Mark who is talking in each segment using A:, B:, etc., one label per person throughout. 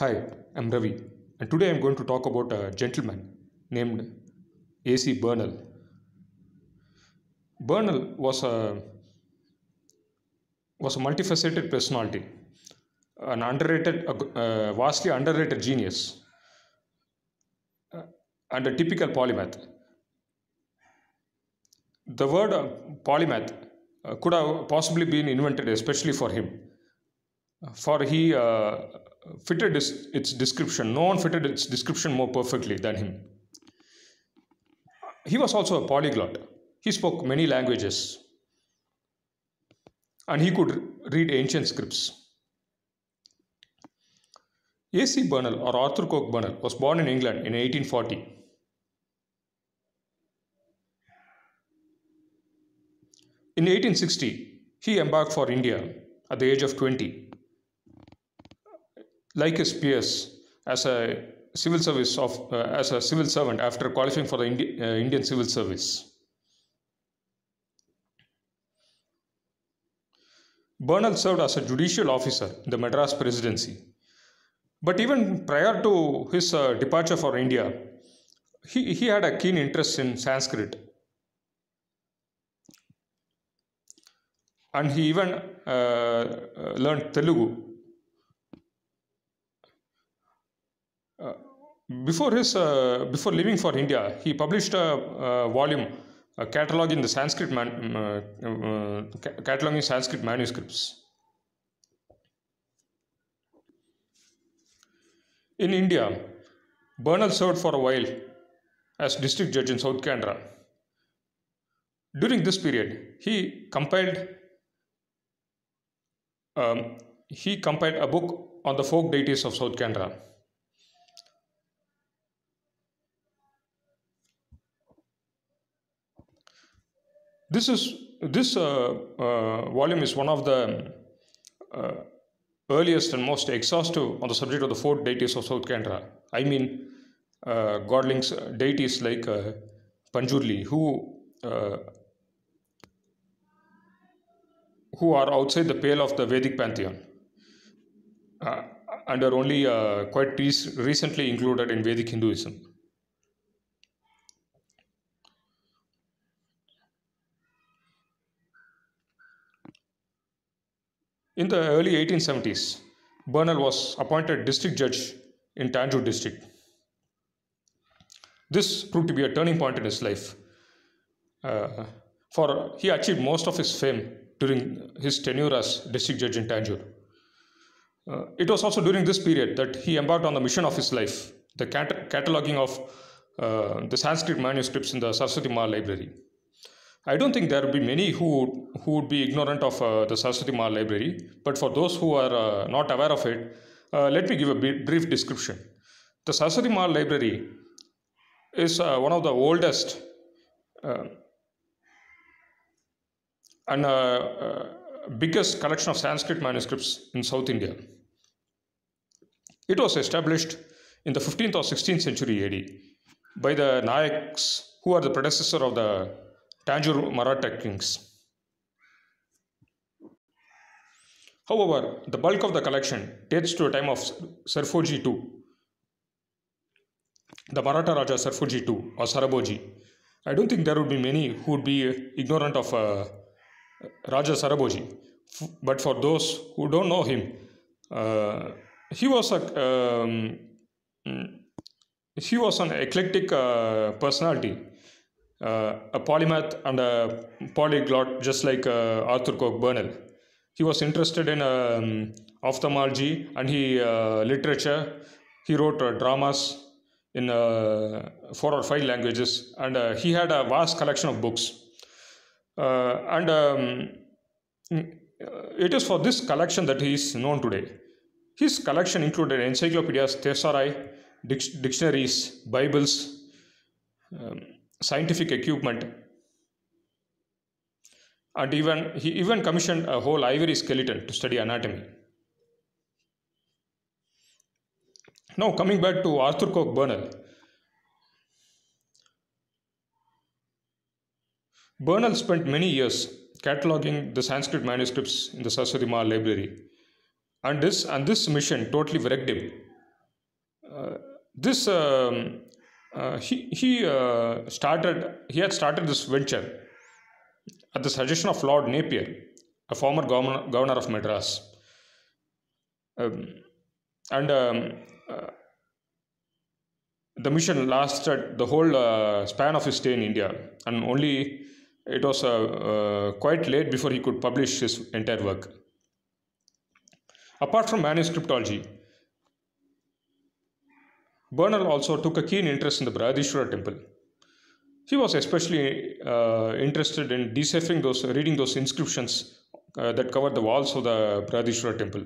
A: Hi, I'm Ravi, and today I'm going to talk about a gentleman named A.C. Bernal. Bernal was a multifaceted personality, an vastly underrated genius, and a typical polymath. The word polymath could have possibly been invented especially for him, for he fitted its description. No one fitted its description more perfectly than him. He was also a polyglot. He spoke many languages and he could read ancient scripts. A.C. Bernal or Arthur Coke Bernal was born in England in 1840. In 1860, he embarked for India at the age of 20. Like his peers, as a as a civil servant after qualifying for the Indian civil service. Bernal served as a judicial officer in the Madras Presidency. But even prior to his departure for India, he had a keen interest in Sanskrit. And he even learned Telugu. Before leaving for India, he published a volume cataloging Sanskrit manuscripts. In India, Bernal served for a while as district judge in South Canara. During this period, he compiled a book on the folk deities of South Canara. This volume is one of the earliest and most exhaustive on the subject of the folk deities of South Canara. I mean, godlings, deities like Panjurli, who are outside the pale of the Vedic pantheon and are only quite recently included in Vedic Hinduism. In the early 1870s, Bernal was appointed district judge in Tanjore district. This proved to be a turning point in his life, for he achieved most of his fame during his tenure as district judge in Tanjore. It was also during this period that he embarked on the mission of his life, the cataloging of the Sanskrit manuscripts in the Saraswati Mahal library. I don't think there will be many who would be ignorant of the Saraswati Mahal library, but for those who are not aware of it, let me give a brief description. The Saraswati Mahal library is one of the oldest and biggest collection of Sanskrit manuscripts in South India. It was established in the 15th or 16th century AD by the Nayaks, who are the predecessor of the Tanjore Maratha kings. However, the bulk of the collection dates to a time of Sarfoji II, the Maratha Raja Sarfoji II or Saraboji. I don't think there would be many who would be ignorant of Raja Saraboji, but for those who don't know him, he was an eclectic personality, a polymath and a polyglot, just like Arthur Coke Bernal. He was interested in ophthalmology and literature. He wrote dramas in 4 or 5 languages, and he had a vast collection of books. It is for this collection that he is known today. His collection included encyclopedias, thesauri, dictionaries, Bibles, scientific equipment, and he even commissioned a whole ivory skeleton to study anatomy. Now coming back to Arthur Coke Bernal. Bernal spent many years cataloging the Sanskrit manuscripts in the Saraswati Mahal library, and this mission totally wrecked him. This he had started this venture at the suggestion of Lord Napier, a former governor of Madras. And the mission lasted the whole span of his stay in India, and only it was quite late before he could publish his entire work. Apart from manuscriptology, Bernal also took a keen interest in the Brihadishvara temple. He was especially interested in reading those inscriptions that covered the walls of the Brihadishvara temple.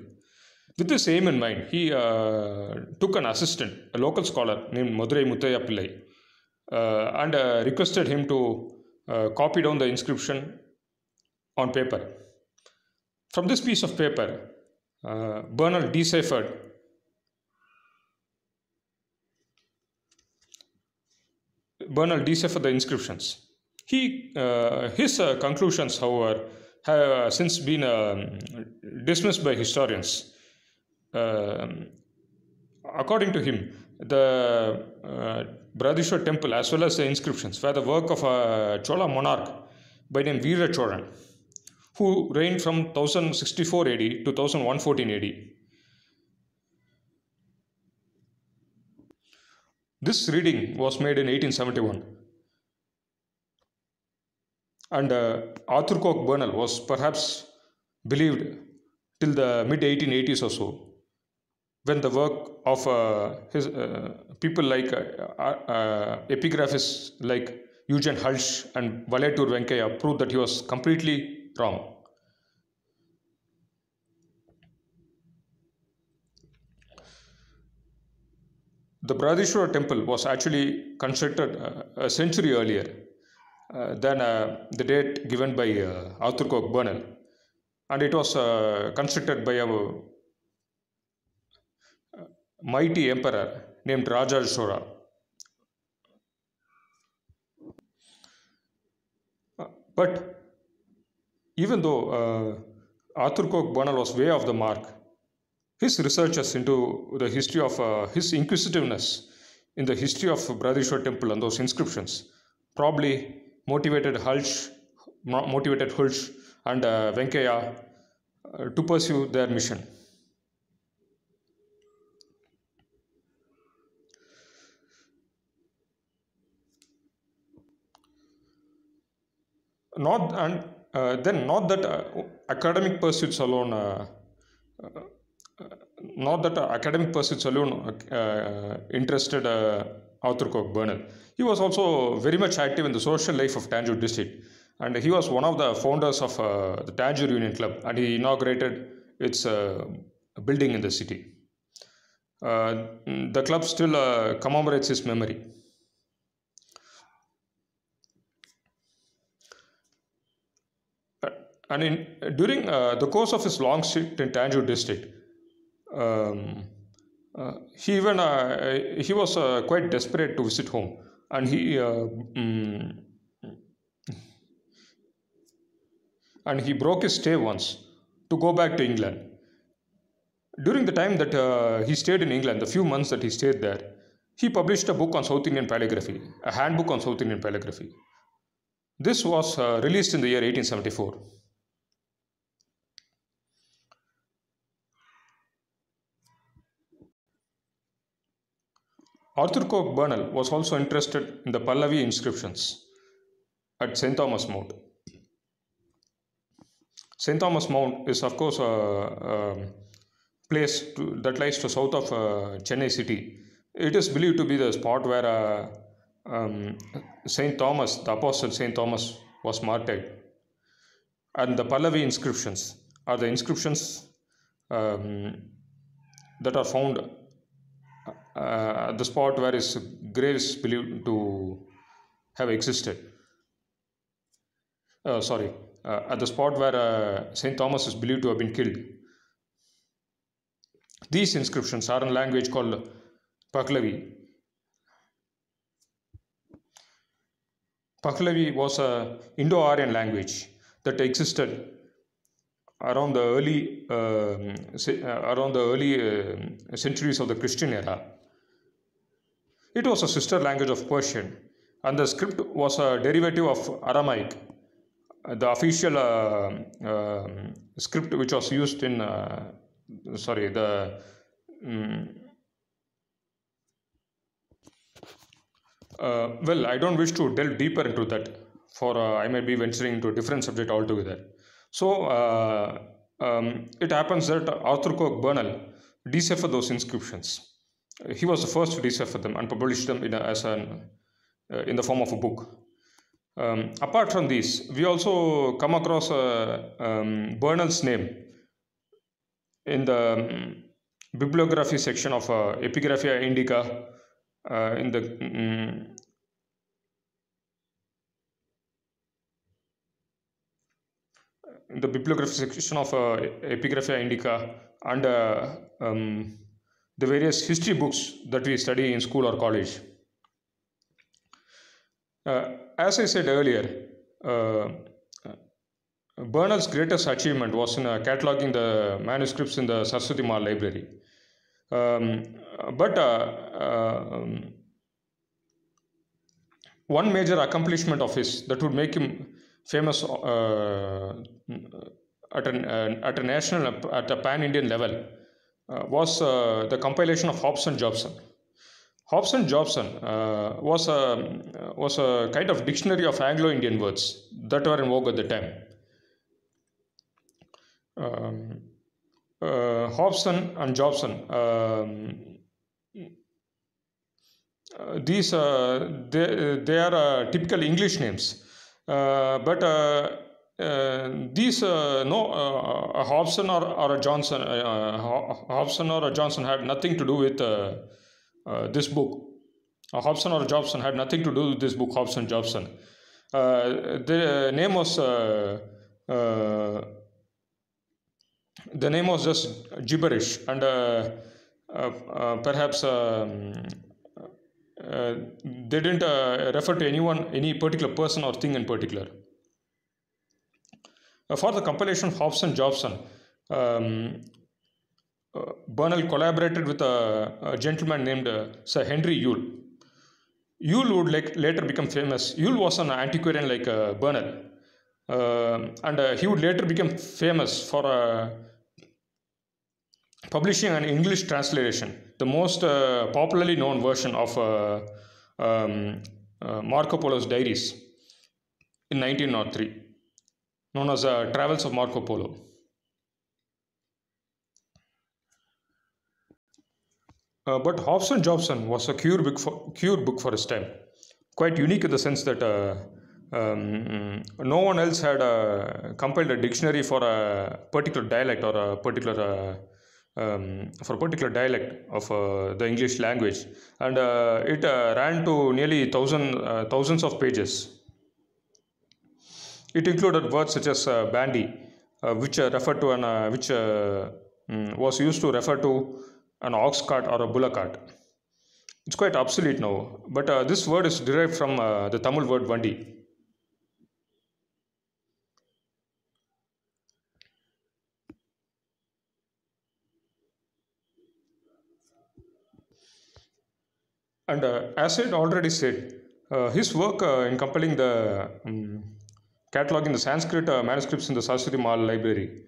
A: With this aim in mind, he took an assistant, a local scholar named Madurai Muthaiya Pillai, and requested him to copy down the inscription on paper. From this piece of paper, Bernal deciphered the inscriptions. His conclusions, however, have since been dismissed by historians. According to him, the Brihadishvara temple as well as the inscriptions were the work of a Chola monarch by name Veera Cholan, who reigned from 1064 AD to 1114 AD. This reading was made in 1871, and Arthur Coke Bernal was perhaps believed till the mid 1880s or so, when the work of his people like epigraphists like Eugen Hulsh and Valatur Venkaya proved that he was completely wrong. The Brihadishvara temple was actually constructed a century earlier than the date given by Arthur Coke Bernal, and it was constructed by a mighty emperor named Raja Chola. But even though Arthur Coke Bernal was way off the mark, his researches into the history of his inquisitiveness in the history of Brihadishvara temple and those inscriptions probably motivated Hulsh and Venkaya to pursue their mission. Not that academic pursuits alone interested Arthur Coke Bernal. He was also very much active in the social life of Tanjore district, and he was one of the founders of the Tanjore Union Club, and he inaugurated its building in the city. The club still commemorates his memory. And during the course of his long stint in Tanjore district, he was quite desperate to visit home, and he broke his stay once to go back to England. During the time that he stayed in England, the few months that he stayed there, he published a book on South Indian paleography, a handbook on South Indian paleography. This was released in the year 1874. Arthur Coke Bernal was also interested in the Pallavi inscriptions at St. Thomas Mount. St. Thomas Mount is, of course, a place that lies to south of Chennai city. It is believed to be the spot where St. Thomas, the Apostle St. Thomas, was martyred. And the Pallavi inscriptions are the inscriptions that are found at the spot where his grave is believed to have existed. At the spot where St. Thomas is believed to have been killed. These inscriptions are in a language called Pahlavi. Pahlavi was an Indo-Aryan language that existed around the early centuries of the Christian era. It was a sister language of Persian, and the script was a derivative of Aramaic, the official script which was used in sorry the mm, well, I don't wish to delve deeper into that, for I may be venturing into a different subject altogether. So, it happens that Arthur Coke Bernal deciphered those inscriptions. He was the first to decipher them and publish them in the form of a book. Apart from these, we also come across Bernal's name in the bibliography section of Epigraphia Indica in the bibliography section of Epigraphia Indica, and the various history books that we study in school or college. As I said earlier, Bernal's greatest achievement was in cataloging the manuscripts in the Saraswati Mall library. But one major accomplishment of his that would make him famous at a national, at a pan-Indian level, was the compilation of Hobbes and Jobson. Hobbes and Jobson was a kind of dictionary of Anglo-Indian words that were in vogue at the time. Hobson and Jobson, these they are typical English names, but these a Hobson or a Johnson, Hobson or a Johnson had nothing to do with this book. Hobson or Jobson had nothing to do with this book, Hobbes and Jobson. The name was just gibberish, and perhaps they didn't refer to any particular person or thing in particular. For the compilation of Hobbes and Jobson, Bernal collaborated with a gentleman named Sir Henry Yule. Yule would later become famous. Yule was an antiquarian like Bernal, and he would later become famous for publishing an English translation, the most popularly known version of Marco Polo's diaries in 1903, known as Travels of Marco Polo. But Hobbes and Jobson was a cure book for his time, quite unique in the sense that no one else had compiled a dictionary for a particular dialect or a particular dialect of the English language, and it ran to nearly thousands of pages. It included words such as bandy, which referred to which was used to refer to an ox cart or a bullock cart. It's quite obsolete now, but this word is derived from the Tamil word vandi. And as I already said, his work in compiling the cataloging the Sanskrit manuscripts in the Saraswati Mall library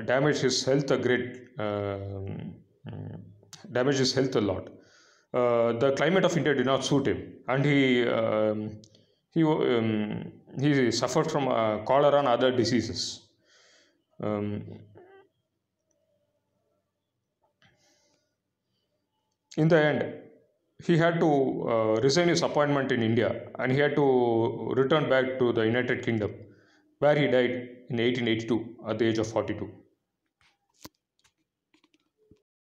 A: damaged his health a lot. The climate of India did not suit him, and he suffered from cholera and other diseases. In the end, he had to resign his appointment in India, and he had to return back to the United Kingdom, where he died in 1882 at the age of 42.